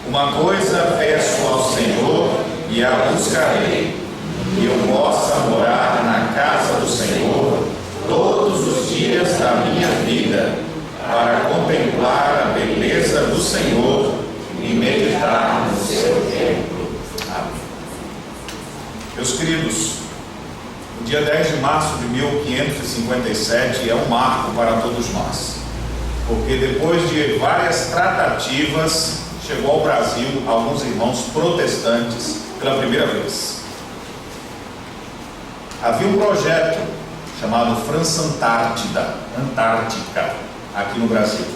Uma coisa peço ao Senhor e a buscarei, que eu possa morar na casa do Senhor todos os dias da minha vida, para contemplar a beleza do Senhor e meditar no seu templo. Amém. Meus queridos, o dia 10 de março de 1557 é um marco para todos nós, porque depois de várias tratativas, chegou ao Brasil alguns irmãos protestantes pela primeira vez. Havia um projeto chamado França Antártica, aqui no Brasil.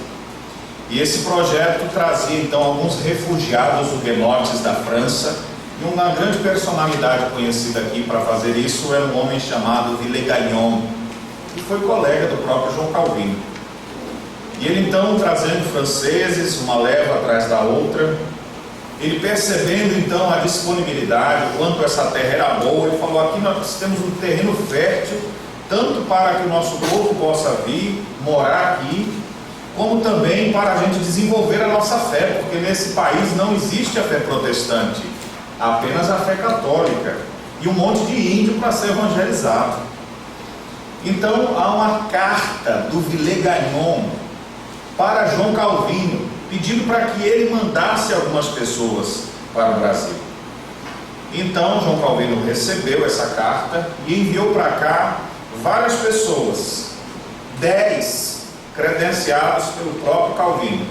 E esse projeto trazia então alguns refugiados huguenotes da França, e uma grande personalidade conhecida aqui para fazer isso era um homem chamado Villegagnon, que foi colega do próprio João Calvino. E ele então, trazendo franceses, uma leva atrás da outra, ele percebendo então a disponibilidade, o quanto essa terra era boa, ele falou: aqui nós temos um terreno fértil, tanto para que o nosso povo possa vir, morar aqui, como também para a gente desenvolver a nossa fé, porque nesse país não existe a fé protestante, apenas a fé católica, e um monte de índio para ser evangelizado. Então há uma carta do Villegagnon para João Calvino, pedindo para que ele mandasse algumas pessoas para o Brasil. Então João Calvino recebeu essa carta e enviou para cá várias pessoas, 10 credenciados pelo próprio Calvino,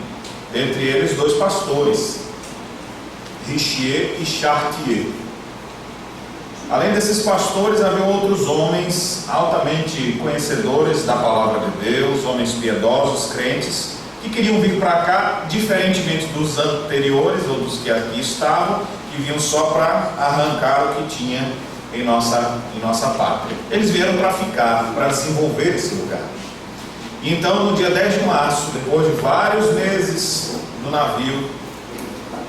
entre eles 2 pastores, Richier e Chartier. Além desses pastores, havia outros homens altamente conhecedores da palavra de Deus, homens piedosos, crentes, que queriam vir para cá, diferentemente dos anteriores ou dos que aqui estavam, que vinham só para arrancar o que tinha em nossa pátria. Eles vieram para ficar, para desenvolver esse lugar. Então, no dia 10 de março, depois de vários meses no navio,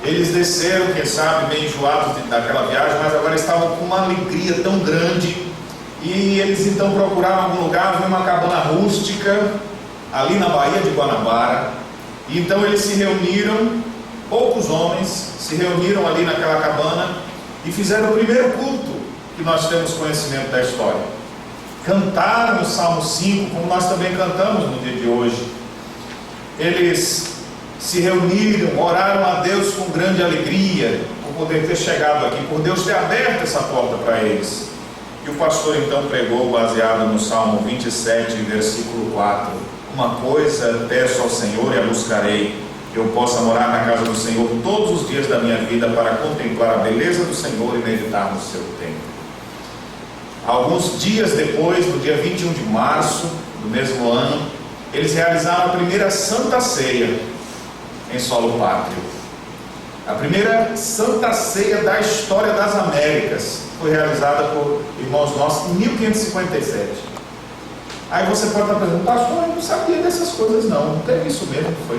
eles desceram, quem sabe, bem enjoados daquela viagem, mas agora estavam com uma alegria tão grande, e eles então procuraram algum lugar, viu uma cabana rústica, ali na Baía de Guanabara, e então eles se reuniram, poucos homens, se reuniram ali naquela cabana, e fizeram o primeiro culto que nós temos conhecimento da história. Cantaram o Salmo 5, como nós também cantamos no dia de hoje. Eles se reuniram, oraram a Deus com grande alegria, por poder ter chegado aqui, por Deus ter aberto essa porta para eles. E o pastor então pregou baseado no Salmo 27, versículo 4. Uma coisa peço ao Senhor e a buscarei, que eu possa morar na casa do Senhor todos os dias da minha vida, para contemplar a beleza do Senhor e meditar no seu templo. Alguns dias depois, no dia 21 de março do mesmo ano, eles realizaram a primeira Santa Ceia em solo pátrio. A primeira Santa Ceia da história das Américas foi realizada por irmãos nossos em 1557. Aí você pode estar pensando: pastor, eu não sabia dessas coisas não teve isso mesmo, foi?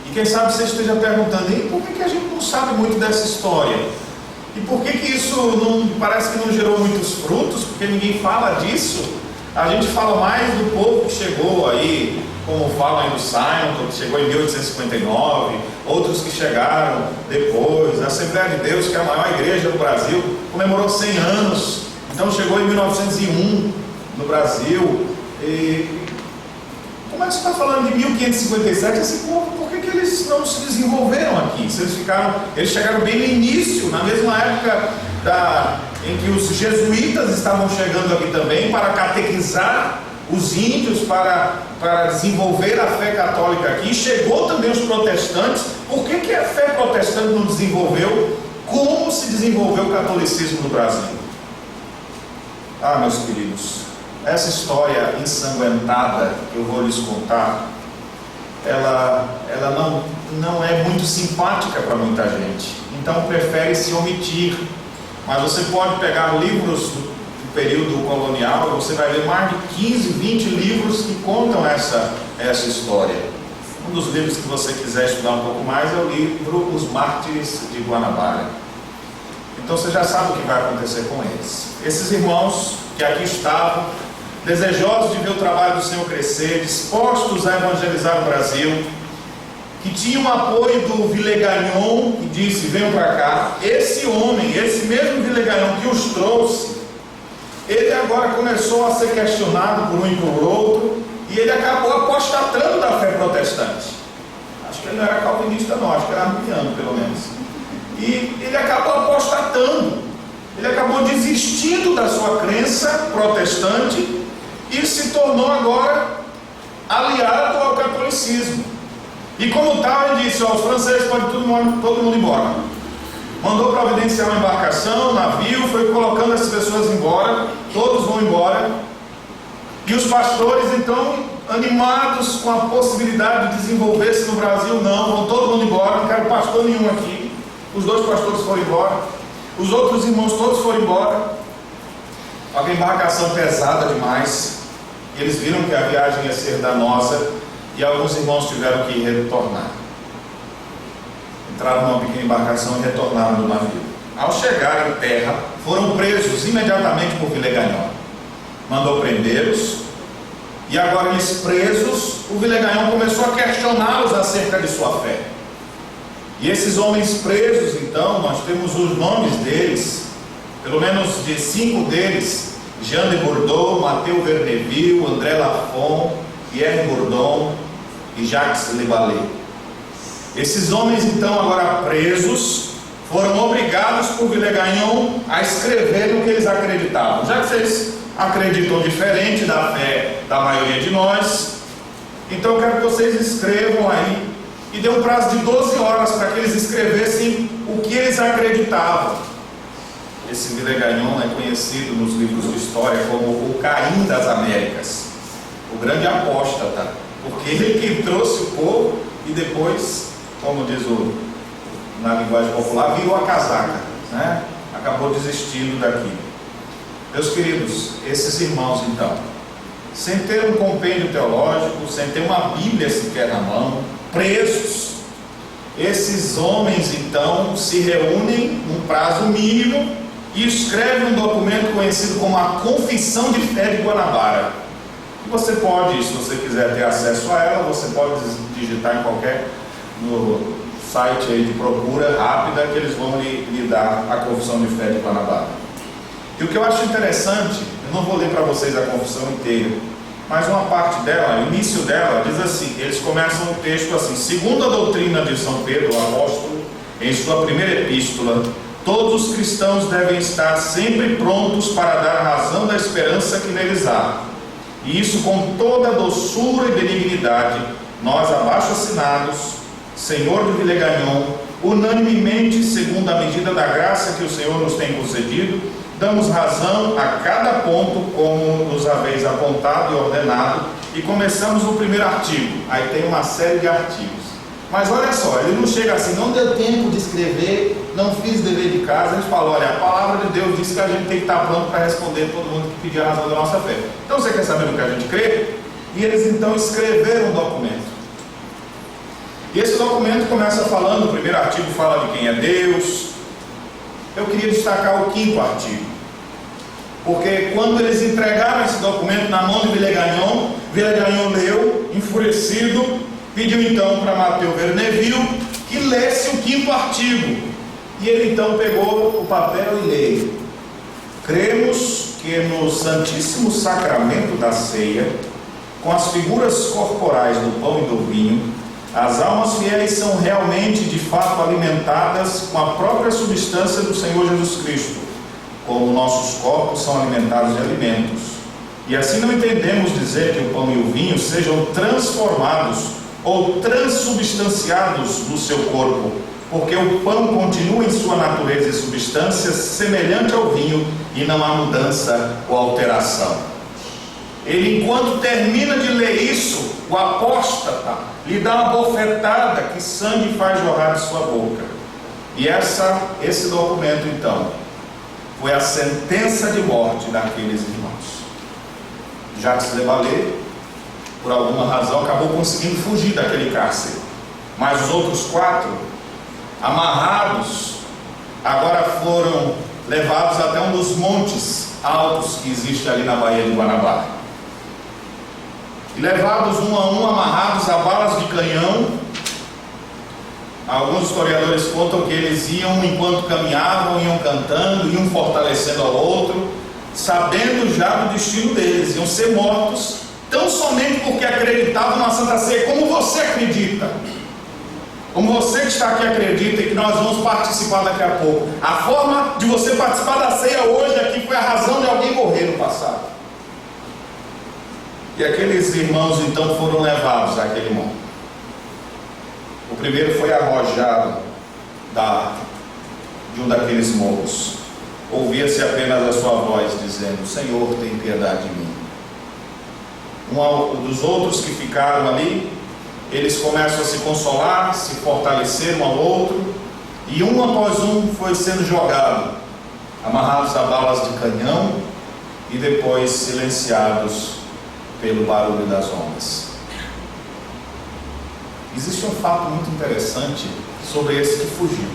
E quem sabe você esteja perguntando: e por que a gente não sabe muito dessa história? E por que isso não, parece que não gerou muitos frutos? Porque ninguém fala disso. A gente fala mais do povo que chegou aí, como falam aí do Simon, que chegou em 1859, outros que chegaram depois. A Assembleia de Deus, que é a maior igreja do Brasil, comemorou 100 anos, então chegou em 1901 no Brasil. E como é que você está falando de 1557? Esse povo, por que eles não se desenvolveram aqui? Eles chegaram bem no início, na mesma época em que os jesuítas estavam chegando aqui também, para catequizar os índios, para desenvolver a fé católica aqui. Chegou também os protestantes. Por que a fé protestante não desenvolveu como se desenvolveu o catolicismo no Brasil? Ah, meus queridos, essa história ensanguentada que eu vou lhes contar, ela não é muito simpática para muita gente, então prefere se omitir. Mas você pode pegar livros do período colonial, você vai ver mais de 15, 20 livros que contam essa história. Um dos livros que você quiser estudar um pouco mais é o livro Os Mártires de Guanabara. Então você já sabe o que vai acontecer com eles. Esses irmãos que aqui estavam, desejosos de ver o trabalho do Senhor crescer, dispostos a evangelizar o Brasil, que tinha o apoio do Villegagnon, que disse: venham para cá. Esse homem, esse mesmo Villegagnon que os trouxe, ele agora começou a ser questionado por um e por outro, e ele acabou apostatando da fé protestante. Acho que ele não era calvinista não, acho que era arminiano pelo menos. E ele acabou apostatando, ele acabou desistindo da sua crença protestante e se tornou agora aliado ao catolicismo. E como tal, ele disse: os franceses podem todo mundo embora. Mandou providenciar uma embarcação, um navio, foi colocando essas pessoas embora, todos vão embora. E os pastores, então, animados com a possibilidade de desenvolver-se no Brasil, não, vão todo mundo embora, não quero pastor nenhum aqui. Os 2 pastores foram embora, os outros irmãos todos foram embora. A embarcação pesada demais, eles viram que a viagem ia ser danosa, e alguns irmãos tiveram que retornar. Entraram numa pequena embarcação e retornaram do navio. Ao chegar em terra, foram presos imediatamente por Villegagnon. Mandou prendê-los, e agora eles presos, o Villegagnon começou a questioná-los acerca de sua fé. E esses homens presos, então, nós temos os nomes deles, pelo menos de 5 deles: Jean de Bourdeau, Matteo Verneville, André Lafon, Pierre Bourdon e Jacques Le Ballet. Esses homens, então, agora presos, foram obrigados por Villegagnon a escrever no que eles acreditavam. Já que vocês acreditam diferente da fé da maioria de nós, então eu quero que vocês escrevam aí, e dê um prazo de 12 horas para que eles escrevessem o que eles acreditavam. Esse Villegagnon é conhecido nos livros de história como o Caim das Américas, o grande apóstata, porque ele que trouxe o povo e depois, como diz na linguagem popular, virou a casaca, né? Acabou desistindo daquilo. Meus queridos, esses irmãos, então, sem ter um compêndio teológico, sem ter uma Bíblia sequer na mão, presos, esses homens, então, se reúnem num prazo mínimo e escrevem um documento conhecido como a Confissão de Fé de Guanabara. Você pode, se você quiser ter acesso a ela, você pode digitar em qualquer no site aí de procura rápida, que eles vão lhe dar a Confissão de Fé de Guanabara. E o que eu acho interessante, eu não vou ler para vocês a confissão inteira, mas uma parte dela, o início dela, diz assim, eles começam o texto assim: segundo a doutrina de São Pedro, o apóstolo, em sua primeira epístola, todos os cristãos devem estar sempre prontos para dar razão da esperança que neles há. E isso com toda doçura e benignidade, nós, abaixo assinados, Senhor de Villegagnon, unanimemente, segundo a medida da graça que o Senhor nos tem concedido, damos razão a cada ponto como nos haveis apontado e ordenado, e começamos no primeiro artigo. Aí tem uma série de artigos. Mas olha só, ele não chega assim: não deu tempo de escrever, não fiz dever de casa. Ele fala: olha, a palavra de Deus diz que a gente tem que estar pronto para responder todo mundo que pedir a razão da nossa fé. Então você quer saber no que a gente crê? E eles então escreveram um documento. E esse documento começa falando, o primeiro artigo fala de quem é Deus. Eu queria destacar o 5º artigo, porque quando eles entregaram esse documento na mão de Villegagnon, Villegagnon leu, enfurecido, pediu então para Matteo Verneville que lesse o 5º artigo. E ele então pegou o papel e leu: cremos que no Santíssimo Sacramento da ceia, com as figuras corporais do pão e do vinho, as almas fiéis são realmente, de fato, alimentadas com a própria substância do Senhor Jesus Cristo, como nossos corpos são alimentados de alimentos. E assim não entendemos dizer que o pão e o vinho sejam transformados ou transubstanciados no seu corpo, porque o pão continua em sua natureza e substância semelhante ao vinho, e não há mudança ou alteração. Ele, enquanto termina de ler isso, o apóstata lhe dá uma bofetada que sangue faz jorrar de sua boca. E esse documento, então, foi a sentença de morte daqueles irmãos. Jacques Le Ballet, por alguma razão, acabou conseguindo fugir daquele cárcere, mas os outros 4, amarrados, agora foram levados até um dos montes altos que existe ali na Baía de Guanabara. E levados um a um, amarrados a balas de canhão, Alguns historiadores contam que eles iam, enquanto caminhavam, iam cantando, iam fortalecendo ao outro, sabendo já do destino deles, iam ser mortos, tão somente porque acreditavam na Santa Ceia, como você acredita, como você que está aqui acredita e que nós vamos participar daqui a pouco. A forma de você participar da ceia hoje aqui foi a razão de alguém morrer no passado. E aqueles irmãos então foram levados àquele monte. O primeiro foi arrojado de um daqueles morros. Ouvia-se apenas a sua voz dizendo: Senhor, tem piedade de mim. Um dos outros que ficaram ali, eles começam a se consolar, se fortalecer um ao outro, e um após um foi sendo jogado, amarrados a balas de canhão e depois silenciados pelo barulho das ondas. Existe um fato muito interessante sobre esse que fugiu,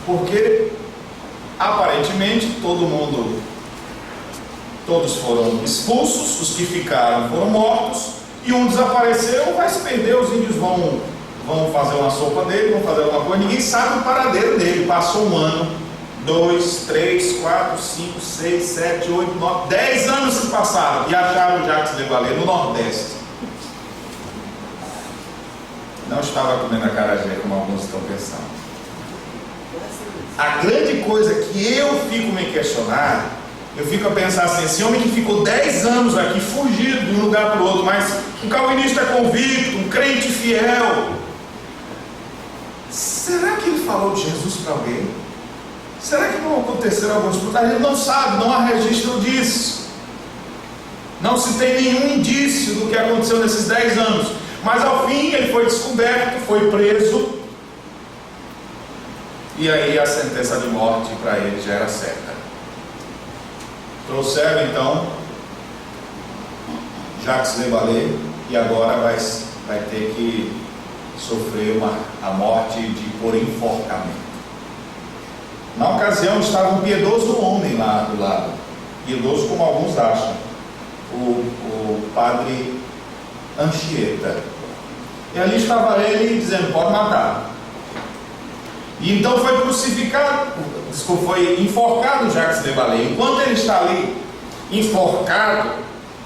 porque aparentemente todos foram expulsos, os que ficaram foram mortos, e um desapareceu, vai se perder, os índios vão fazer uma sopa dele, vão fazer alguma coisa, ninguém sabe o paradeiro dele. Passou 1 ano, 2, 3, 4, 5, 6, 7, 8, 9, 10 anos se passaram e acharam o Jacques de Vallée no Nordeste. Não estava comendo acarajé, como alguns estão pensando. A grande coisa que eu fico me questionar, eu fico a pensar assim: esse homem que ficou 10 anos aqui, fugido de um lugar para o outro, mas um calvinista convicto, um crente fiel, será que ele falou de Jesus para alguém? Será que não aconteceram alguns coisas? A gente não sabe, não há registro disso. Não se tem nenhum indício do que aconteceu nesses 10 anos. Mas ao fim ele foi descoberto, foi preso, e aí a sentença de morte para ele já era certa. Trouxeram então Jacques de Vallée, e agora vai ter que sofrer a morte por enforcamento. Na ocasião estava um piedoso homem lá do lado, piedoso como alguns acham, o padre Anchieta. E ali estava ele dizendo: pode matar. E então foi foi enforcado Jacques de Vallée. Enquanto ele está ali enforcado,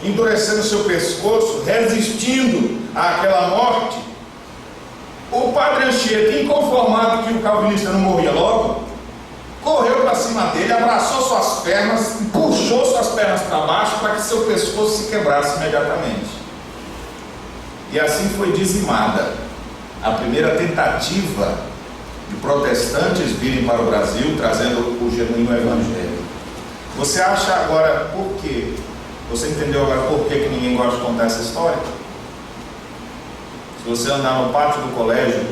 endurecendo seu pescoço, resistindo àquela morte, o padre Anchieta, inconformado que o calvinista não morria logo, correu para cima dele, abraçou suas pernas, puxou suas pernas para baixo para que seu pescoço se quebrasse imediatamente. E assim foi dizimada a primeira tentativa de protestantes virem para o Brasil trazendo o genuíno evangelho. Você acha agora por quê? Você entendeu agora por que ninguém gosta de contar essa história? Se você andar no pátio do colégio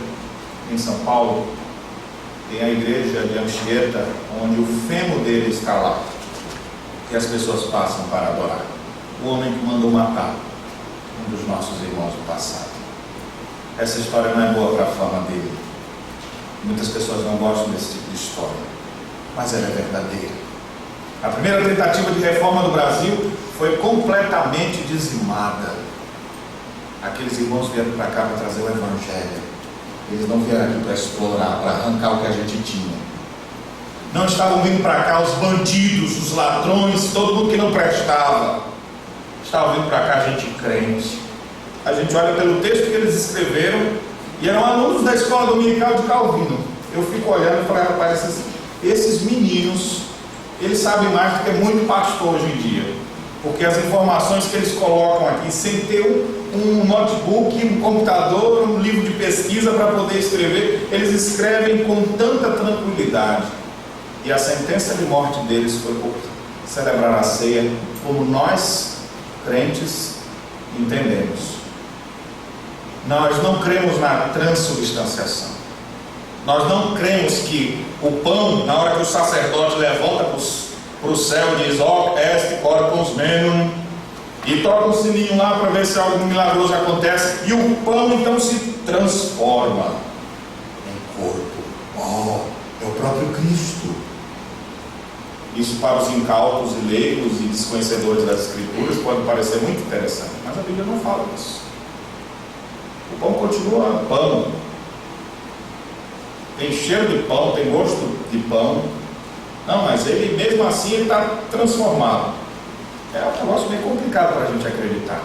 em São Paulo, tem a igreja de Anchieta, onde o fêmur dele está lá, e as pessoas passam para adorar o homem que mandou matar um dos nossos irmãos do passado. Essa história não é boa para a fama dele. Muitas pessoas não gostam desse tipo de história, mas ela é verdadeira. A primeira tentativa de reforma do Brasil foi completamente dizimada. Aqueles irmãos vieram para cá para trazer o evangelho. Eles não vieram aqui para explorar, para arrancar o que a gente tinha. Não estavam vindo para cá os bandidos, os ladrões, todo mundo que não prestava. Estavam vindo para cá gente crente. A gente olha pelo texto que eles escreveram, e eram alunos da escola dominical de Calvino. Eu fico olhando e falei: rapaz, esses meninos, eles sabem mais do que muito pastor hoje em dia, porque as informações que eles colocam aqui, sem ter um notebook, um computador, um livro de pesquisa para poder escrever, eles escrevem com tanta tranquilidade. E a sentença de morte deles foi por celebrar a ceia como nós, crentes, entendemos. Nós não cremos na transubstanciação. Nós não cremos que o pão, na hora que o sacerdote levanta para o céu e diz: ó, este corpus menum, e toca um sininho lá para ver se algo milagroso acontece, e o pão então se transforma em corpo. É o próprio Cristo. Isso para os incautos e leigos e desconhecedores das Escrituras pode parecer muito interessante, mas a Bíblia não fala disso. O pão continua pão, tem cheiro de pão, tem gosto de pão. Não, mas ele mesmo assim ele está transformado. É um negócio bem complicado para a gente acreditar.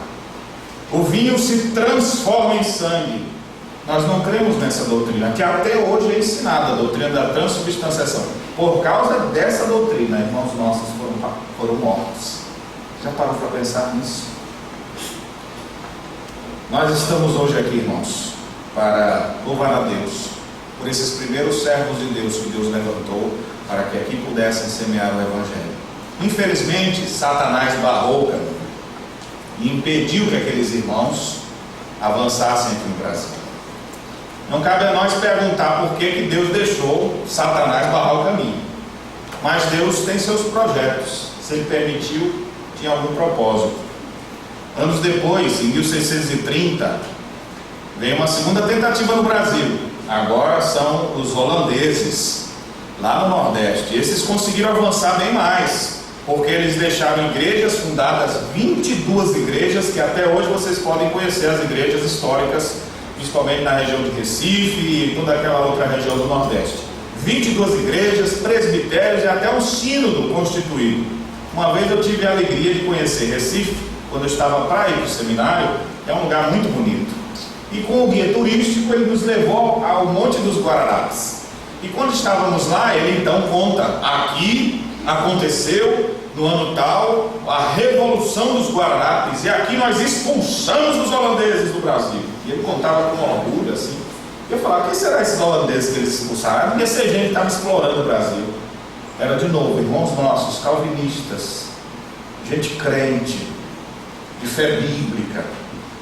O vinho se transforma em sangue. Nós não cremos nessa doutrina, que até hoje é ensinada, a doutrina da transubstanciação. Por causa dessa doutrina, irmãos nossos foram mortos. Já parou para pensar nisso? Nós estamos hoje aqui, irmãos, para louvar a Deus por esses primeiros servos de Deus que Deus levantou para que aqui pudessem semear o Evangelho. Infelizmente, Satanás barrou o caminho e impediu que aqueles irmãos avançassem aqui no Brasil. Não cabe a nós perguntar por que Deus deixou Satanás barrar o caminho, mas Deus tem seus projetos. Se Ele permitiu, tinha algum propósito. Anos depois, em 1630, veio uma segunda tentativa no Brasil. Agora são os holandeses, lá no Nordeste. Esses conseguiram avançar bem mais, porque eles deixaram igrejas fundadas, 22 igrejas, que até hoje vocês podem conhecer as igrejas históricas, principalmente na região de Recife e toda aquela outra região do Nordeste. 22 igrejas, presbitérios e até um sínodo constituído. Uma vez eu tive a alegria de conhecer Recife, quando eu estava para ir para o seminário. É um lugar muito bonito. E com o guia turístico ele nos levou ao Monte dos Guararapes. E quando estávamos lá, ele então conta: aqui aconteceu no ano tal a Revolução dos Guararapes, e aqui nós expulsamos os holandeses do Brasil. E ele contava com orgulho assim. Eu falava: quem será esses holandeses que eles expulsaram? Devia ser gente que estava explorando o Brasil. Era de novo irmãos nossos, calvinistas, gente crente, de fé bíblica,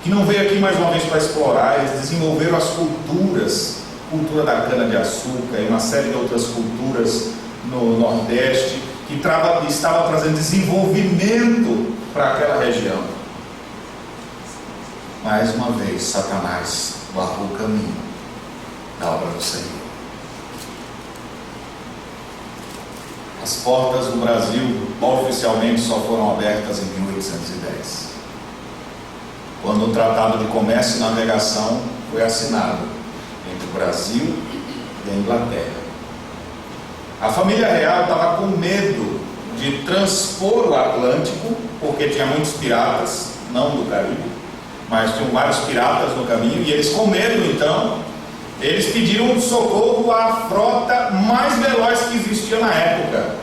que não veio aqui mais uma vez para explorar. Eles desenvolveram as culturas, cultura da cana-de-açúcar e uma série de outras culturas no Nordeste, que estava trazendo desenvolvimento para aquela região. Mais uma vez, Satanás barrou o caminho da obra do Senhor. As portas do Brasil oficialmente só foram abertas em 1810, quando o Tratado de Comércio e Navegação foi assinado entre o Brasil e a Inglaterra. A família real estava com medo de transpor o Atlântico, porque tinha muitos piratas, não do Caribe, mas tinham vários piratas no caminho, e eles, com medo, então, eles pediram socorro à frota mais veloz que existia na época,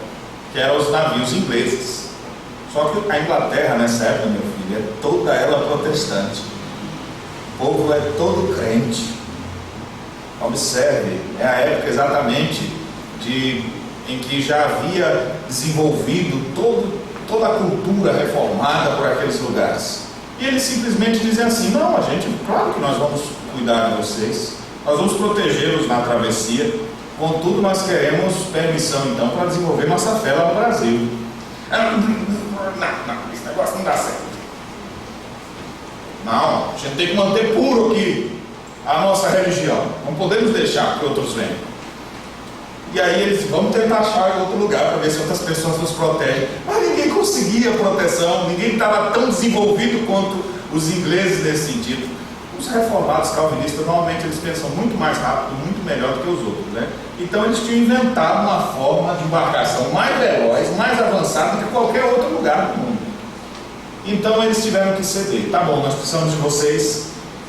que eram os navios ingleses. Só que a Inglaterra, nessa época, meu filho, é toda ela protestante. O povo é todo crente. Observe, é a época exatamente em que já havia desenvolvido toda a cultura reformada por aqueles lugares. E eles simplesmente dizem assim: não, claro que nós vamos cuidar de vocês, nós vamos protegê-los na travessia, contudo nós queremos permissão então para desenvolver nossa fé lá no Brasil. Não, esse negócio não dá certo. Não, a gente tem que manter puro aqui a nossa religião, não podemos deixar que outros venham. E aí eles: vamos tentar achar em outro lugar para ver se outras pessoas nos protegem. Mas ninguém conseguia proteção, ninguém estava tão desenvolvido quanto os ingleses nesse sentido. Os reformados calvinistas, normalmente eles pensam muito mais rápido, muito melhor do que os outros, né? Então eles tinham inventado uma forma de embarcação mais veloz, mais avançada do que qualquer outro lugar do mundo. Então eles tiveram que ceder. Tá bom, nós precisamos de vocês,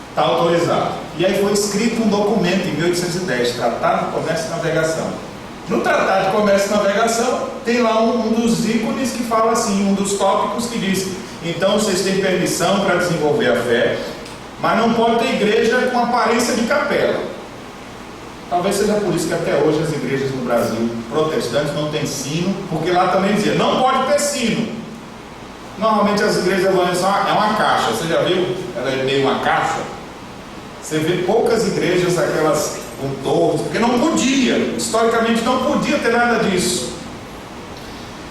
está autorizado. E aí foi escrito um documento em 1810, Tratado de Comércio e Navegação. No Tratado de Comércio e Navegação tem lá um dos ícones que fala assim, um dos tópicos que diz: então vocês têm permissão para desenvolver a fé, mas não pode ter igreja com aparência de capela. Talvez seja por isso que até hoje as igrejas no Brasil protestantes não têm sino, porque lá também dizia: não pode ter sino. Normalmente as igrejas evangélicas é uma caixa, você já viu? Ela é meio uma caixa. Você vê poucas igrejas aquelas com torres, porque não podia, historicamente não podia ter nada disso.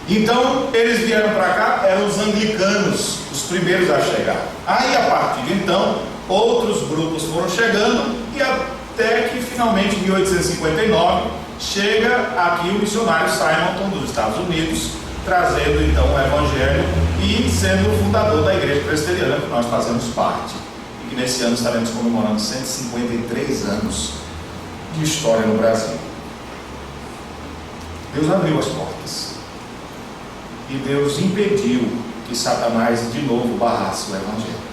Então eles vieram para cá, eram os anglicanos, os primeiros a chegar. Aí a partir de então, outros grupos foram chegando, e até que finalmente em 1859 chega aqui o missionário Simonton dos Estados Unidos, trazendo então o Evangelho e sendo o fundador da Igreja Presbiteriana, que nós fazemos parte. E que nesse ano estaremos comemorando 153 anos de história no Brasil. Deus abriu as portas. E Deus impediu que Satanás de novo barrasse o Evangelho.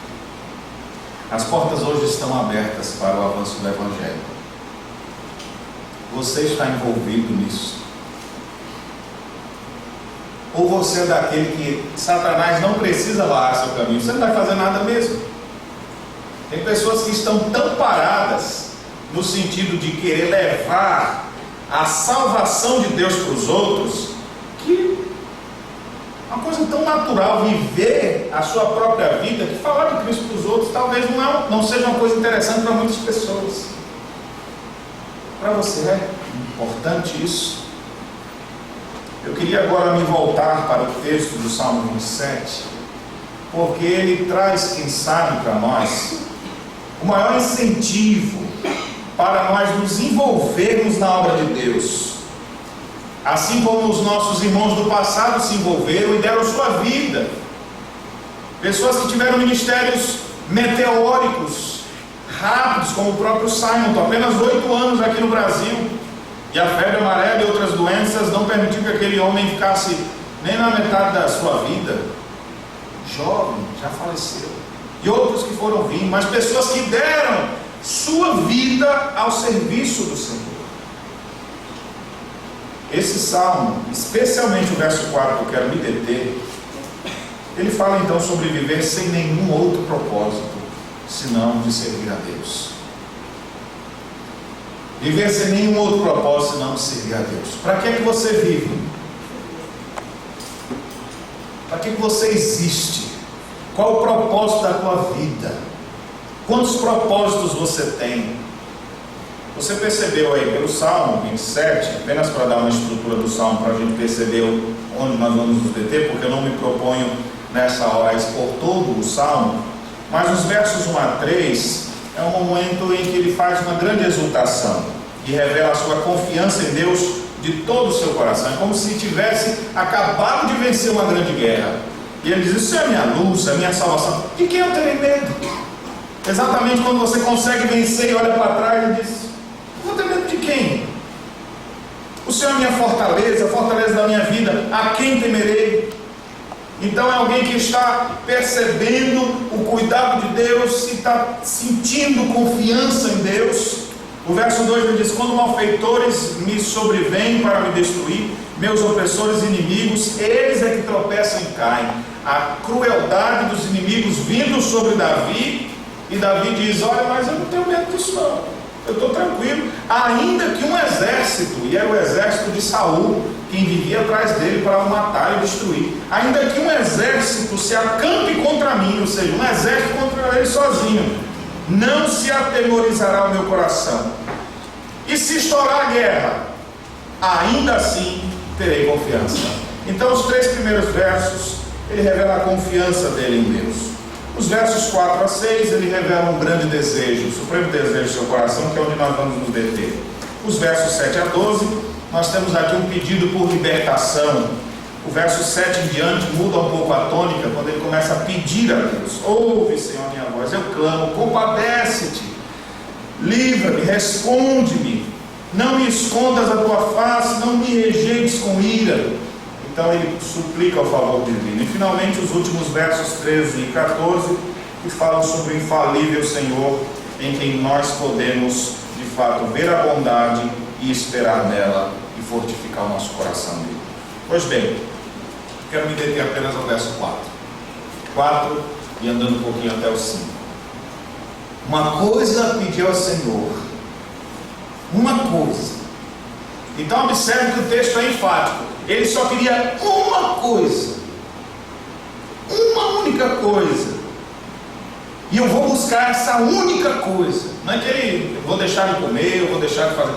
As portas hoje estão abertas para o avanço do Evangelho. Você está envolvido nisso? Ou você é daquele que Satanás não precisa barrar seu caminho? Você não vai fazer nada mesmo. Tem pessoas que estão tão paradas no sentido de querer levar a salvação de Deus para os outros, que é uma coisa tão natural viver a sua própria vida, que falar de Cristo para os outros talvez não seja uma coisa interessante para muitas pessoas. Para você é importante isso? Eu queria agora me voltar para o texto do Salmo 27, porque ele traz, quem sabe, para nós o maior incentivo para nós nos envolvermos na obra de Deus, assim como os nossos irmãos do passado se envolveram e deram sua vida. Pessoas que tiveram ministérios meteóricos, rápidos, como o próprio Simon, apenas 8 anos aqui no Brasil, e a febre amarela e outras doenças não permitiram que aquele homem ficasse nem na metade da sua vida. Jovem, já faleceu. E outros que foram vindo, mas pessoas que deram sua vida ao serviço do Senhor. Esse salmo, especialmente o verso 4, que eu quero me deter, ele fala então sobre viver sem nenhum outro propósito, senão de servir a Deus. Viver sem nenhum outro propósito, senão de servir a Deus. Para que é que você vive? Para que é que você existe? Qual o propósito da tua vida? Quantos propósitos você tem? Você percebeu aí pelo Salmo 27, apenas para dar uma estrutura do Salmo, para a gente perceber onde nós vamos nos deter, porque eu não me proponho nessa hora a expor todo o Salmo, mas os versos 1 a 3 é um momento em que ele faz uma grande exultação e revela a sua confiança em Deus de todo o seu coração. É como se tivesse acabado de vencer uma grande guerra. E ele diz: isso é a minha luz, a minha salvação. De quem eu terei medo? Exatamente quando você consegue vencer e olha para trás e diz: eu vou ter medo de quem? O Senhor é a minha fortaleza, a fortaleza da minha vida, a quem temerei? Então é alguém que está percebendo o cuidado de Deus, que está sentindo confiança em Deus. O verso 2 ele diz: quando malfeitores me sobrevêm para me destruir, meus opressores inimigos, eles é que tropeçam e caem. A crueldade dos inimigos vindo sobre Davi, e Davi diz: olha, mas eu não tenho medo disso não, eu estou tranquilo, ainda que um exército, e era o exército de Saul, quem vivia atrás dele para o matar e destruir, ainda que um exército se acampe contra mim, ou seja, um exército contra ele sozinho, não se atemorizará o meu coração. E se estourar a guerra, ainda assim terei confiança. Então os 3 primeiros versos, ele revela a confiança dele em Deus. Os versos 4 a 6, ele revela um grande desejo, o supremo desejo do seu coração, que é onde nós vamos nos deter. Os versos 7 a 12, nós temos aqui um pedido por libertação. O verso 7 em diante muda um pouco a tônica, quando ele começa a pedir a Deus: ouve, Senhor, minha voz, eu clamo, compadece-te, livra-me, responde-me, não me escondas a tua face, não me rejeites com ira. Então ele suplica o favor divino. E finalmente os últimos versos 13 e 14, que falam sobre o infalível Senhor, em quem nós podemos de fato ver a bondade e esperar nela e fortificar o nosso coração nele. Pois bem, quero me deter apenas ao verso 4 e andando um pouquinho até o 5. Uma coisa pedi ao Senhor, uma coisa. Então observe que o texto é enfático. Ele só queria uma coisa, uma única coisa, e eu vou buscar essa única coisa. Não é que eu vou deixar de comer, eu vou deixar de fazer.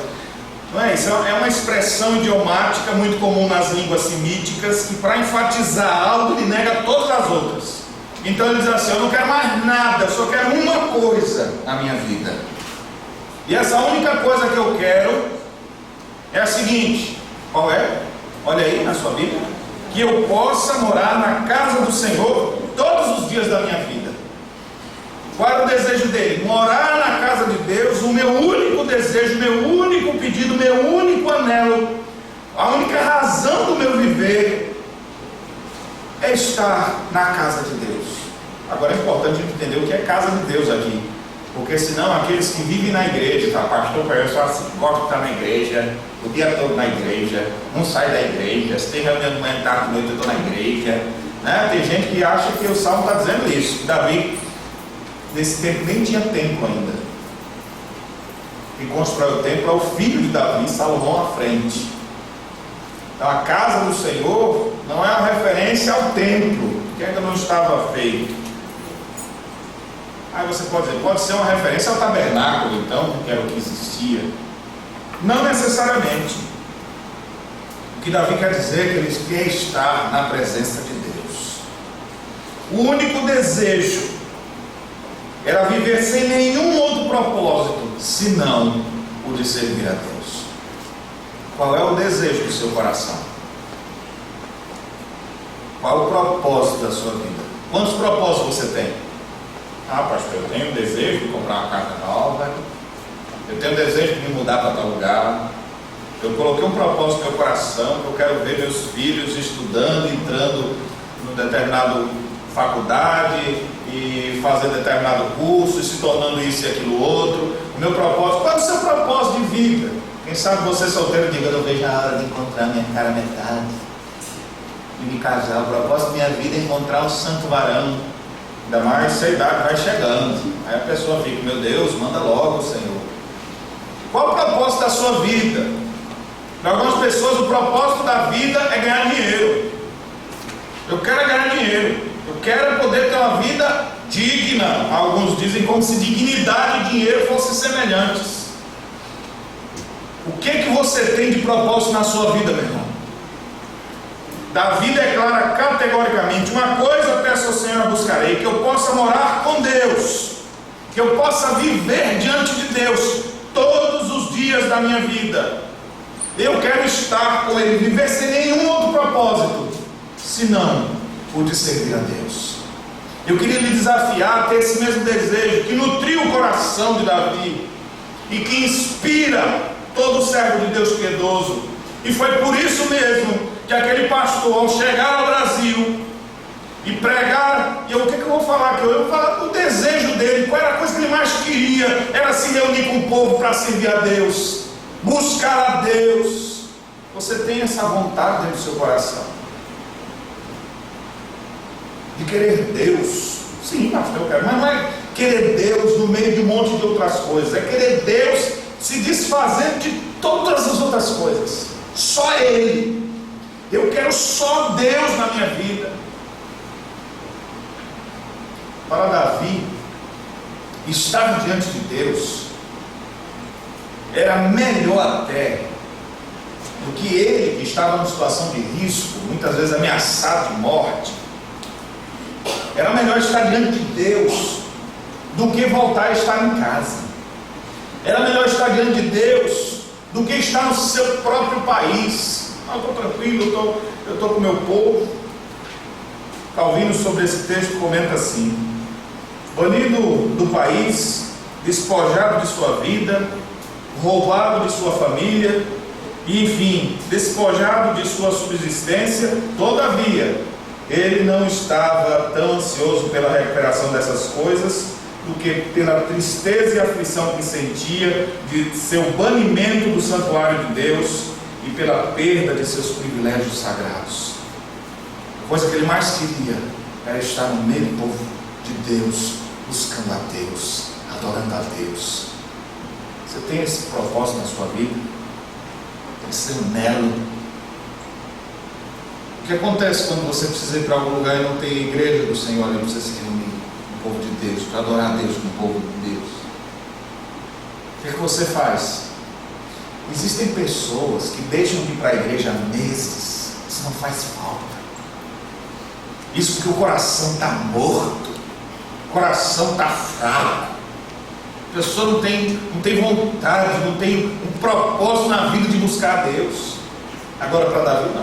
Não é isso, é uma expressão idiomática muito comum nas línguas semíticas, que para enfatizar algo ele nega todas as outras. Então ele diz assim: eu não quero mais nada, eu só quero uma coisa na minha vida. E essa única coisa que eu quero é a seguinte: qual é? Olha aí na sua Bíblia: que eu possa morar na casa do Senhor todos os dias da minha vida. Qual era o desejo dele? Morar na casa de Deus. O meu único desejo, meu único pedido, meu único anelo. A única razão do meu viver é estar na casa de Deus. Agora é importante entender o que é casa de Deus aqui, porque senão aqueles que vivem na igreja, tá, pastor, eu só gosto de estar na igreja, o dia todo na igreja, não sai da igreja, se tem reunião de manhã, tarde, de noite, eu estou na igreja, né? Tem gente que acha que o Salmo está dizendo isso, que Davi, nesse tempo, nem tinha templo ainda. Quem constrói o templo é o filho de Davi, Salomão, à frente. Então a casa do Senhor não é uma referência ao templo, que ainda não estava feito. Aí você pode dizer, pode ser uma referência ao tabernáculo, então, que era o que existia. Não necessariamente. O que Davi quer dizer é que ele quer estar na presença de Deus. O único desejo era viver sem nenhum outro propósito, senão o de servir a Deus. Qual é o desejo do seu coração? Qual é o propósito da sua vida? Quantos propósitos você tem? Ah, pastor, eu tenho o desejo de comprar uma casa nova, eu tenho o desejo de me mudar para tal lugar, eu coloquei um propósito no meu coração, que eu quero ver meus filhos estudando, entrando em determinada faculdade e fazer determinado curso e se tornando isso e aquilo outro. O meu propósito, qual é o seu propósito de vida? Quem sabe você solteiro diga, eu vejo a hora de encontrar minha cara metade e me casar. O propósito da minha vida é encontrar o santo varão. Ainda mais se a idade vai chegando. Aí a pessoa fica, meu Deus, manda logo, Senhor. Qual o propósito da sua vida? Para algumas pessoas o propósito da vida é ganhar dinheiro. Eu quero ganhar dinheiro. Eu quero poder ter uma vida digna. Alguns dizem como se dignidade e dinheiro fossem semelhantes. O que você tem de propósito na sua vida, meu irmão? Davi declara categoricamente: uma coisa peço ao Senhor, buscarei, que eu possa morar com Deus, que eu possa viver diante de Deus todos os dias da minha vida. Eu quero estar com Ele, viver sem nenhum outro propósito, senão o de servir a Deus. Eu queria lhe desafiar a ter esse mesmo desejo que nutriu o coração de Davi e que inspira todo servo de Deus piedoso. E foi por isso mesmo que aquele pastor, ao chegar ao Brasil e pregar, o que eu vou falar aqui? Eu vou falar do desejo dele. Qual era a coisa que ele mais queria? Era se reunir com o povo para servir a Deus, buscar a Deus. Você tem essa vontade dentro do seu coração de querer Deus? Sim, pastor, eu quero, mas não é querer Deus no meio de um monte de outras coisas, é querer Deus se desfazendo de todas as outras coisas. Só Ele. Eu quero só Deus na minha vida. Para Davi, estar diante de Deus era melhor até do que ele, que estava numa situação de risco, muitas vezes ameaçado de morte. Era melhor estar diante de Deus do que voltar a estar em casa. Era melhor estar diante de Deus do que estar no seu próprio país. Eu estou tranquilo, eu estou com o meu povo. Calvino, sobre esse texto, comenta assim: banido do país, despojado de sua vida, roubado de sua família, e enfim, despojado de sua subsistência, todavia, ele não estava tão ansioso pela recuperação dessas coisas do que pela tristeza e aflição que sentia de seu banimento do santuário de Deus e pela perda de seus privilégios sagrados. A coisa que ele mais queria era estar no meio do povo de Deus, buscando a Deus, adorando a Deus. Você tem esse propósito na sua vida? Esse anelo? O que acontece quando você precisa ir para algum lugar e não tem igreja do Senhor ali para você se reunir com o povo de Deus, para adorar a Deus com o povo de Deus? O que você faz? Existem pessoas que deixam de ir para a igreja há meses. Isso não faz falta. Isso porque o coração está morto, o coração está fraco. A pessoa não tem vontade, não tem um propósito na vida de buscar a Deus. Agora, para Davi, não.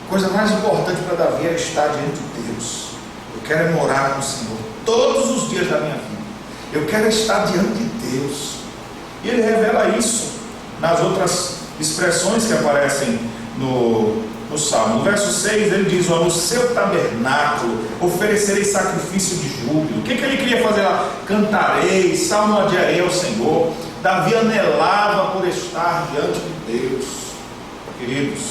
A coisa mais importante para Davi era estar diante de Deus. Eu quero morar com o Senhor todos os dias da minha vida. Eu quero estar diante de Deus. E ele revela isso nas outras expressões que aparecem no Salmo. No verso 6 ele diz: no seu tabernáculo oferecerei sacrifício de júbilo. O que ele queria fazer lá? Cantarei, salmodiarei ao Senhor. Davi anelava por estar diante de Deus. Queridos,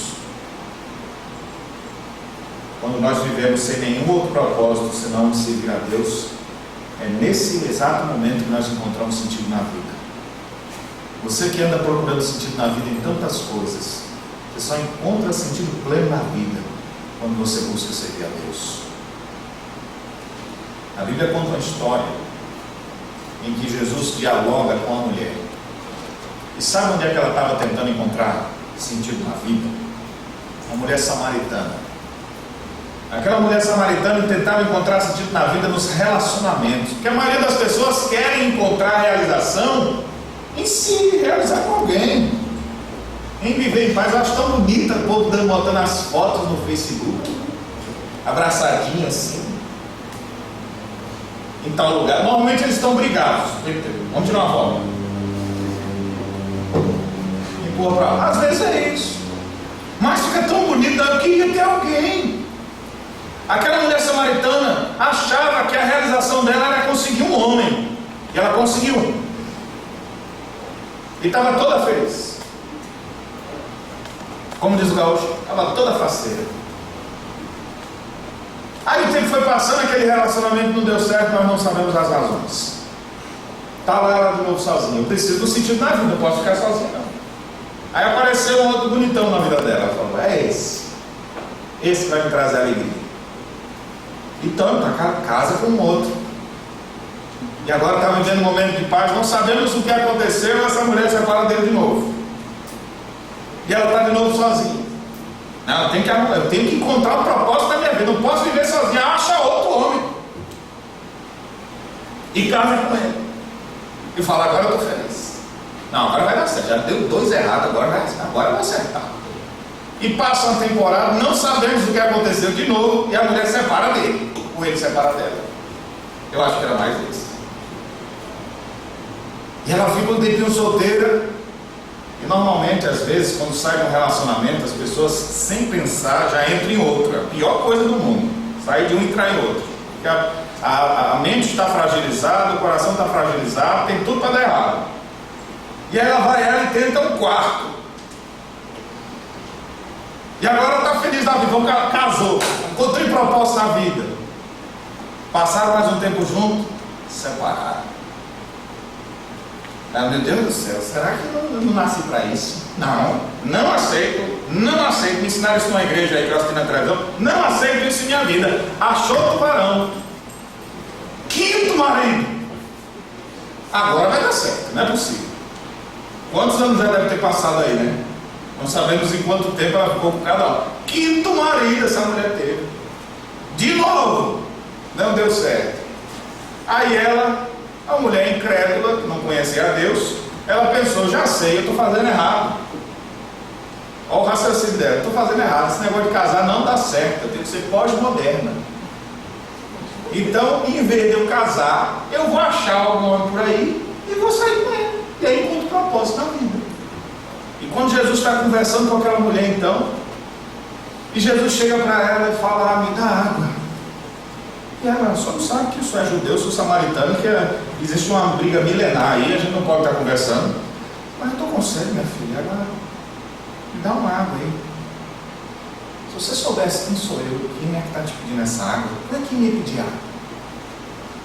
quando nós vivemos sem nenhum outro propósito senão servir a Deus, é nesse exato momento que nós encontramos sentido na vida. Você que anda procurando sentido na vida em tantas coisas, você só encontra sentido pleno na vida quando você busca servir a Deus. A Bíblia conta uma história em que Jesus dialoga com a mulher. E sabe onde é que ela estava tentando encontrar sentido na vida? Uma mulher samaritana. Aquela mulher samaritana tentava encontrar sentido na vida nos relacionamentos, porque a maioria das pessoas querem encontrar realização em si, realizar com alguém, em viver em paz. Eu acho tão bonita o povo botando as fotos no Facebook, abraçadinho assim, em tal lugar. Normalmente eles estão brigados. Vamos tirar uma foto. Empurra pra lá. Às vezes é isso, mas fica tão bonito. Eu queria ter alguém. Aquela mulher samaritana achava que a realização dela era conseguir um homem, e ela conseguiu, e estava toda feliz. Como diz o gaúcho, estava toda faceira. Aí o tempo foi passando, aquele relacionamento não deu certo, nós não sabemos as razões. Estava ela de novo sozinha. Eu preciso do sentido na vida, não posso ficar sozinha não. Aí apareceu um outro bonitão na vida dela. Ela falou: é esse vai me trazer alegria. Então, casa com um outro. E agora está vivendo um momento de paz. Não sabemos o que aconteceu. Essa mulher separa dele de novo. E ela está de novo sozinha. Não, eu tenho que encontrar o propósito da minha vida. Não posso viver sozinha. Acha outro homem e casa com ele. E fala: agora eu estou feliz. Não, agora vai dar certo. Já deu 2 errados, agora vai acertar. E passa uma temporada, não sabemos o que aconteceu de novo, e a mulher separa dele, ou ele separa dela. Eu acho que era mais isso. E ela fica um tempinho solteira. E normalmente, às vezes, quando sai de um relacionamento, as pessoas, sem pensar, já entram em outra. A pior coisa do mundo: sair de um e entrar em outro. Porque a mente está fragilizada, o coração está fragilizado, tem tudo para dar errado. E aí ela e tenta um quarto. E agora ela está feliz na vida, porque ela casou, encontrou propósito na vida. Passaram mais um tempo juntos, separaram. Meu Deus do céu, será que eu não nasci para isso? Não aceito. Me ensinaram isso numa igreja aí que eu assisti na televisão. Não aceito isso em minha vida. Achou o tubarão. 5º marido. Agora vai dar certo, não é possível. Quantos anos já deve ter passado aí, né? Não sabemos em quanto tempo ela ficou com cada um. 5º marido essa mulher teve. De novo, não deu certo. Aí ela, a mulher incrédula, que não conhecia a Deus, ela pensou: já sei, eu estou fazendo errado. Olha o raciocínio dela: estou fazendo errado, esse negócio de casar não dá certo, eu tenho que ser pós-moderna. Então, em vez de eu casar, eu vou achar algum homem por aí e vou sair com ele. E aí encontro propósito na vida. E quando Jesus está conversando com aquela mulher, então, e Jesus chega para ela e fala: me dá água. E ela só não sabe que eu sou judeu, eu sou samaritano, que existe uma briga milenar aí, a gente não pode estar conversando. Mas eu estou com sede, minha filha, agora me dá uma água aí. Se você soubesse quem sou eu, quem é que está te pedindo essa água, não é quem ia pedir água.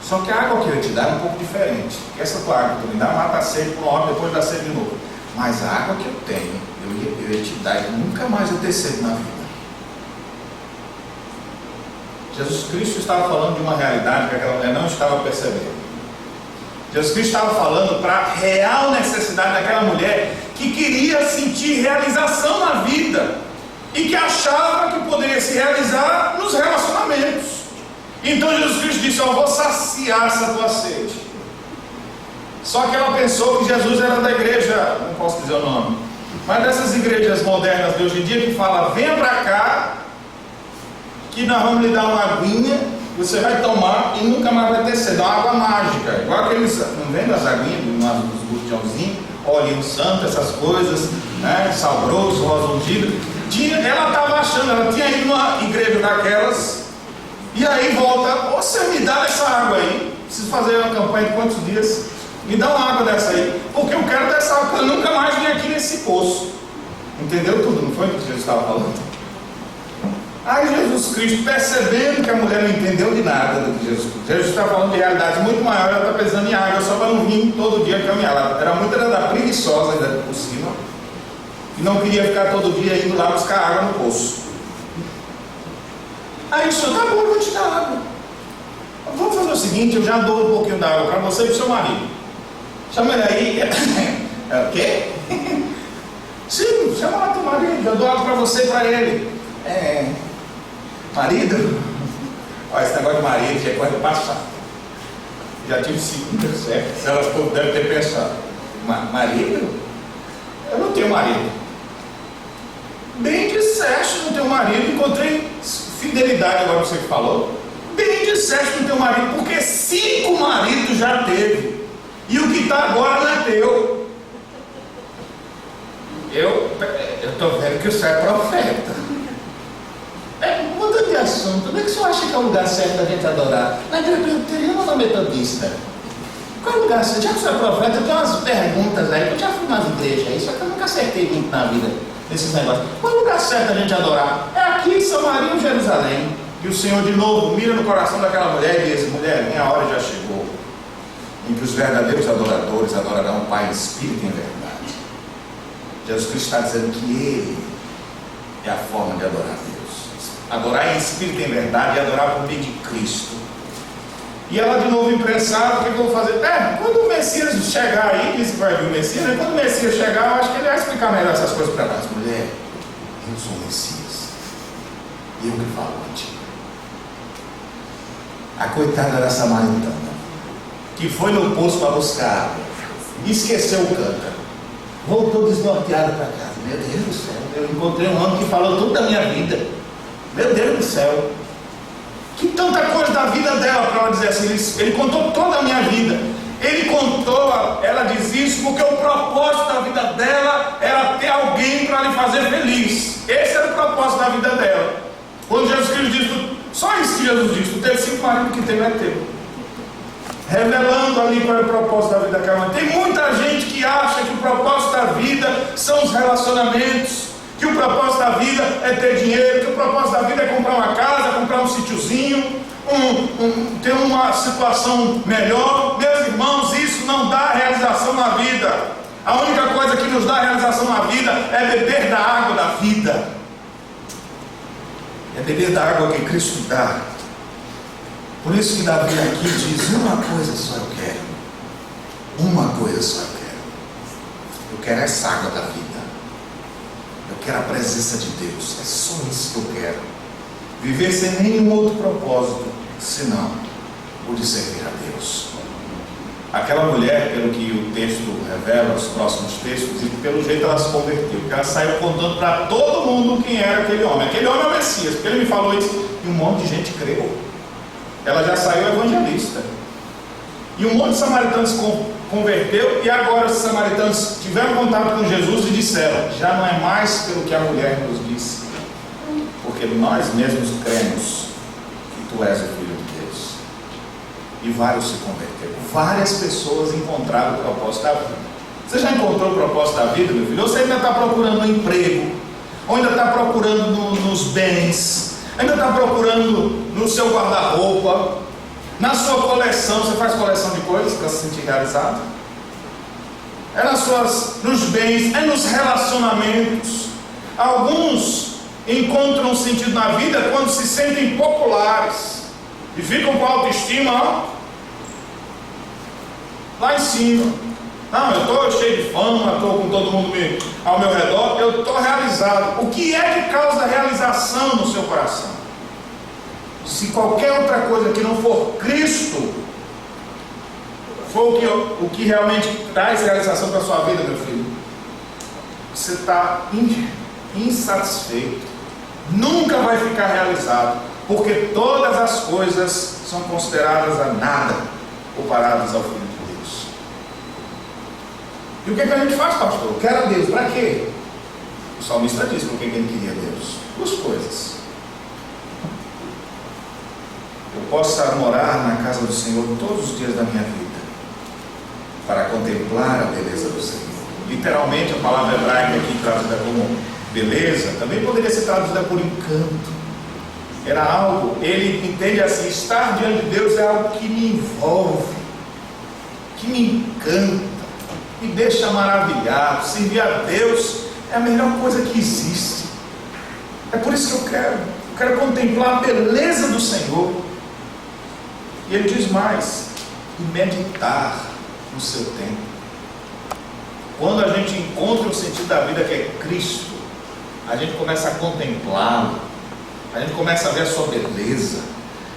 Só que a água que eu ia te dar é um pouco diferente. Porque essa tua água que tu me dá mata a sede por uma hora, depois dá sede de novo. Mas a água que eu tenho, eu ia te dar e nunca mais eu ter sede na vida. Jesus Cristo estava falando de uma realidade que aquela mulher não estava percebendo. Jesus Cristo estava falando para a real necessidade daquela mulher que queria sentir realização na vida e que achava que poderia se realizar nos relacionamentos. Então Jesus Cristo disse: eu vou saciar essa tua sede. Só que ela pensou que Jesus era da igreja, não posso dizer o nome, mas dessas igrejas modernas de hoje em dia que fala: venha para cá que nós vamos lhe dar uma aguinha, você vai tomar e nunca mais vai ter sede. É uma água mágica, igual aqueles, não vendo as aguinhas nos botijãozinhos, óleos santo, essas coisas, né? Sal grosso, rosa ungida. Ela estava achando, ela tinha ido numa igreja daquelas, e aí volta, você me dá essa água aí, preciso fazer uma campanha de quantos dias, me dá uma água dessa aí, porque eu quero dessa água, eu nunca mais vim aqui nesse poço. Entendeu tudo, não foi o que Jesus estava falando? Aí Jesus Cristo, percebendo que a mulher não entendeu de nada do que Jesus está falando de realidades muito maiores, ela está precisando de água só para não vir todo dia caminhar. Ela era muito preguiçosa ainda por cima, e não queria ficar todo dia indo lá buscar água no poço. Aí o senhor, tá bom, eu vou te dar água. Vamos fazer o seguinte, eu já dou um pouquinho da água para você e para o seu marido. Chama ele aí. É o quê? Sim, chama lá teu marido, eu dou água para você e para ele. Marido? Olha, esse negócio de marido já é coisa passada. Já tive 5 sexos, ela deve ter pensado. Marido? Eu não tenho marido. Bem disseste no teu marido, encontrei fidelidade agora você que falou. Bem disseste no teu marido, porque 5 maridos já teve, e o que está agora não é teu. Eu estou vendo que o senhor é profeta. Mudando de assunto, onde é que o senhor acha que é o lugar certo da gente adorar? Na igreja presbiteriana ou na metodista? Qual é o lugar certo? Já que o senhor é profeta, eu tenho umas perguntas aí, eu já fui nas igrejas aí, só que eu nunca acertei muito na vida nesses negócios. Qual é o lugar certo da gente adorar? É aqui em Samaria ou Jerusalém? E o Senhor de novo mira no coração daquela mulher e diz: mulher, minha hora já chegou, em que os verdadeiros adoradores adorarão o Pai em espírito e em verdade. Jesus Cristo está dizendo que Ele é a forma de adorar a Deus. Adorar em espírito e em verdade e adorar por meio de Cristo. E ela de novo imprensada, o que eu vou fazer? Quando o Messias chegar aí, disse que vai vir o Messias, né? Quando o Messias chegar, eu acho que ele vai explicar melhor essas coisas para nós. Mulher, eu sou o Messias, eu que falo contigo. A coitada da samaritana, que foi no poço para buscar água, esqueceu o cântaro, voltou desnorteada para casa. Meu Deus do céu, eu encontrei um homem que falou tudo da minha vida. Meu Deus do céu, que tanta coisa da vida dela para ela dizer assim. Ele contou toda a minha vida. Ele contou, ela diz isso porque o propósito da vida dela era ter alguém para lhe fazer feliz. Esse era o propósito da vida dela. Quando Jesus Cristo disse, só isso que Jesus disse: tu teve 5 maridos, que teve é teu. Revelando ali qual é o propósito da vida daquela mulher. Tem muita gente que acha que o propósito da vida são os relacionamentos, que o propósito da vida é ter dinheiro, que o propósito da vida é comprar uma casa, comprar um sítiozinho, ter uma situação melhor. Meus irmãos, isso não dá realização na vida. A única coisa que nos dá realização na vida é beber da água da vida, é beber da água que Cristo dá. Por isso que Davi aqui diz: uma coisa só eu quero, uma coisa só eu quero essa água da vida. Eu quero a presença de Deus, é só isso que eu quero. Viver sem nenhum outro propósito, senão o de servir a Deus. Aquela mulher, pelo que o texto revela, os próximos textos, e pelo jeito ela se converteu, porque ela saiu contando para todo mundo quem era aquele homem. Aquele homem é o Messias, porque ele me falou isso, e um monte de gente creu. Ela já saiu evangelista. E um monte de samaritanos se converteu, e agora os samaritanos tiveram contato com Jesus e disseram: já não é mais pelo que a mulher nos disse, porque nós mesmos cremos que tu és o Filho de Deus. E vários se converteram. Várias pessoas encontraram o propósito da vida. Você já encontrou o propósito da vida, meu filho? Ou você ainda está procurando um emprego, ou ainda está procurando nos bens, ainda está procurando no seu guarda-roupa, na sua coleção? Você faz coleção de coisas para se sentir realizado? É nos bens, é nos relacionamentos. Alguns encontram um sentido na vida quando se sentem populares e ficam com a autoestima lá em cima. Não, eu estou cheio de fama, estou com todo mundo ao meu redor, eu estou realizado. O que é que causa realização no seu coração? Se qualquer outra coisa que não for Cristo for o que realmente traz realização para a sua vida, meu filho, você está insatisfeito, nunca vai ficar realizado, porque todas as coisas são consideradas a nada comparadas ao Filho de Deus. E o que a gente faz, pastor? Eu quero a Deus, para quê? O salmista diz por que ele queria Deus. Duas coisas. Eu possa morar na casa do Senhor todos os dias da minha vida, para contemplar a beleza do Senhor. Literalmente, a palavra hebraica aqui traduzida como beleza, também poderia ser traduzida por encanto. Era algo, ele entende assim, estar diante de Deus é algo que me envolve, que me encanta, me deixa maravilhado. Servir a Deus é a melhor coisa que existe. É por isso que eu quero contemplar a beleza do Senhor. E ele diz mais, e meditar no seu tempo. Quando a gente encontra o sentido da vida, que é Cristo, a gente começa a contemplá-lo, a gente começa a ver a sua beleza,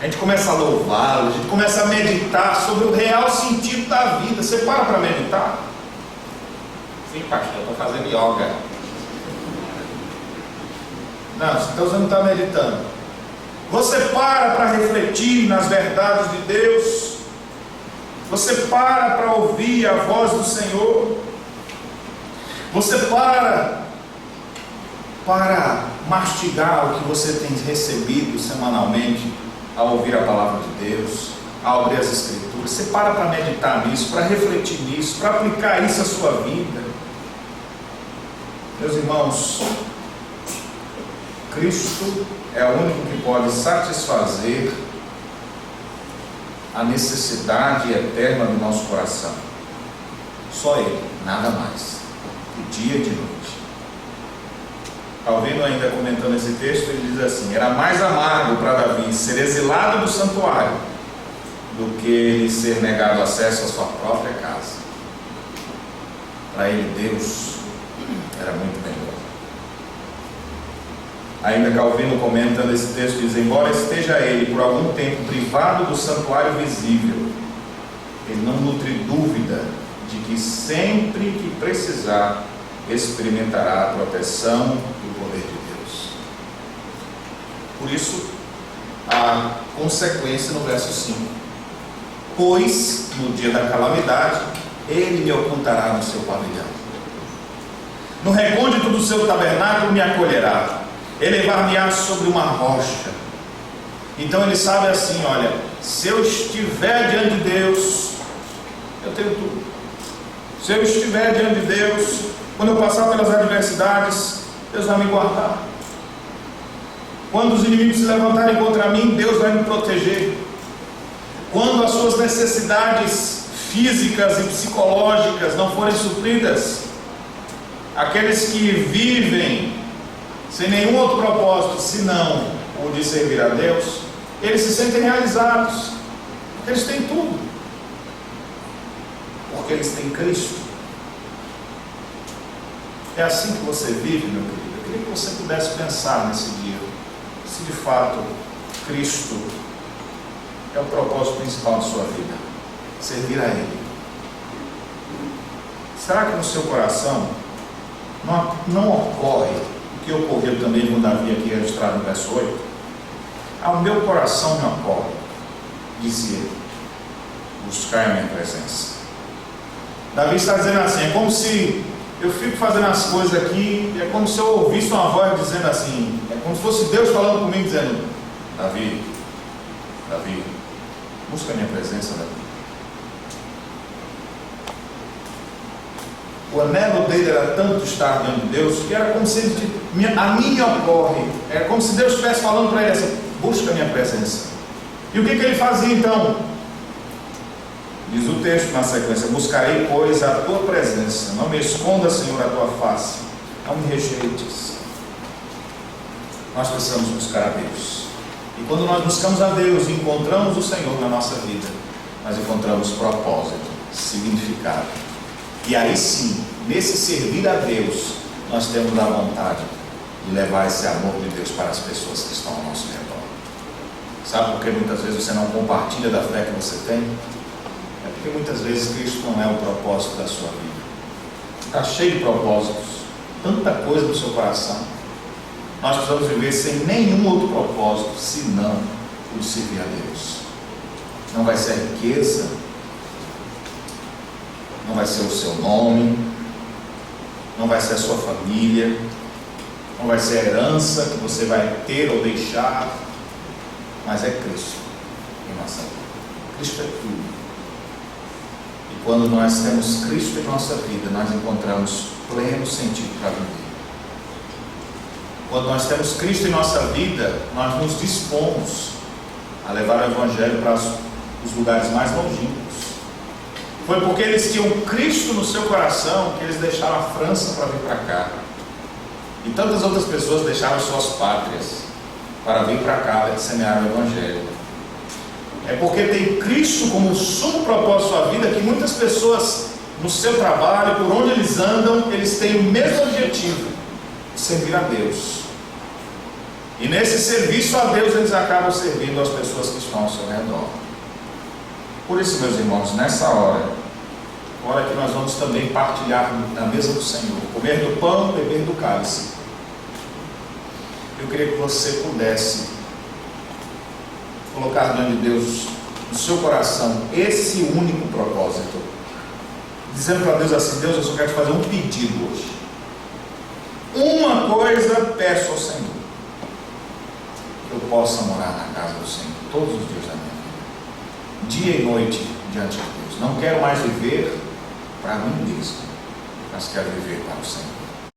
a gente começa a louvá-lo, a gente começa a meditar sobre o real sentido da vida. Você para meditar? Sim, pastor, eu estou fazendo yoga. Não, então você não está meditando. Você para refletir nas verdades de Deus. Você para ouvir a voz do Senhor. Você para mastigar o que você tem recebido semanalmente ao ouvir a palavra de Deus, ao abrir as Escrituras. Você para meditar nisso, para refletir nisso, para aplicar isso à sua vida. Meus irmãos, Cristo é o único que pode satisfazer a necessidade eterna do nosso coração. Só Ele, nada mais. De dia e de noite. Calvino, ainda comentando esse texto, ele diz assim: era mais amargo para Davi ser exilado do santuário do que ele ser negado acesso à sua própria casa. Para ele, Deus era muito melhor. Ainda Calvino comenta nesse texto, diz: embora esteja ele por algum tempo privado do santuário visível, ele não nutre dúvida de que sempre que precisar experimentará a proteção do poder de Deus. Por isso, a consequência no verso 5: pois no dia da calamidade ele me ocultará no seu pavilhão, no recôndito do seu tabernáculo me acolherá, elevar-me-á sobre uma rocha. Então ele sabe assim: olha, se eu estiver diante de Deus, eu tenho tudo. Se eu estiver diante de Deus, quando eu passar pelas adversidades, Deus vai me guardar. Quando os inimigos se levantarem contra mim, Deus vai me proteger. Quando as suas necessidades físicas e psicológicas não forem supridas, aqueles que vivem sem nenhum outro propósito senão o de servir a Deus, eles se sentem realizados, porque eles têm tudo, porque eles têm Cristo. É assim que você vive, meu querido. Eu queria que você pudesse pensar nesse dia, se de fato Cristo é o propósito principal de sua vida, servir a Ele. Será que no seu coração não ocorre o que ocorreu também com Davi aqui registrado no verso 8? Ao meu coração me ocorre dizer: buscar a minha presença. Davi está dizendo assim: é como se eu fico fazendo as coisas aqui, é como se eu ouvisse uma voz dizendo assim, é como se fosse Deus falando comigo, dizendo: Davi, busca a minha presença, Davi. O anelo dele era tanto estar diante de Deus, que era como se a mim ocorre, era como se Deus estivesse falando para ele assim: busca a minha presença. E o que ele fazia então? Diz o texto na sequência: buscarei, pois, a tua presença, não me esconda, Senhor, a tua face, não me rejeites. Nós precisamos buscar a Deus, e quando nós buscamos a Deus e encontramos o Senhor na nossa vida, nós encontramos propósito, significado, e aí sim, nesse servir a Deus, nós temos a vontade de levar esse amor de Deus para as pessoas que estão ao nosso redor. Sabe por que muitas vezes você não compartilha da fé que você tem? É porque muitas vezes Cristo não é o propósito da sua vida. Está cheio de propósitos, tanta coisa no seu coração. Nós precisamos viver sem nenhum outro propósito senão o de servir a Deus. Não vai ser a riqueza, não vai ser o seu nome, não vai ser a sua família, não vai ser a herança que você vai ter ou deixar, mas é Cristo em nossa vida. Cristo é tudo. E quando nós temos Cristo em nossa vida, nós encontramos pleno sentido para viver. Quando nós temos Cristo em nossa vida, nós nos dispomos a levar o Evangelho para os lugares mais longínquos. Foi porque eles tinham Cristo no seu coração que eles deixaram a França para vir para cá. E tantas outras pessoas deixaram suas pátrias para vir para cá e semear o Evangelho. É porque tem Cristo como sumo propósito da sua vida que muitas pessoas no seu trabalho, por onde eles andam, eles têm o mesmo objetivo: servir a Deus. E nesse serviço a Deus eles acabam servindo as pessoas que estão ao seu redor. Por isso, meus irmãos, nessa hora que nós vamos também partilhar na mesa do Senhor, comer do pão, beber do cálice, eu queria que você pudesse colocar diante de Deus no seu coração esse único propósito, dizendo para Deus assim: Deus, eu só quero te fazer um pedido hoje. Uma coisa peço ao Senhor: que eu possa morar na casa do Senhor todos os dias da minha vida, dia e noite diante de Deus. Não quero mais viver para mim mesmo, mas quero viver para o Senhor.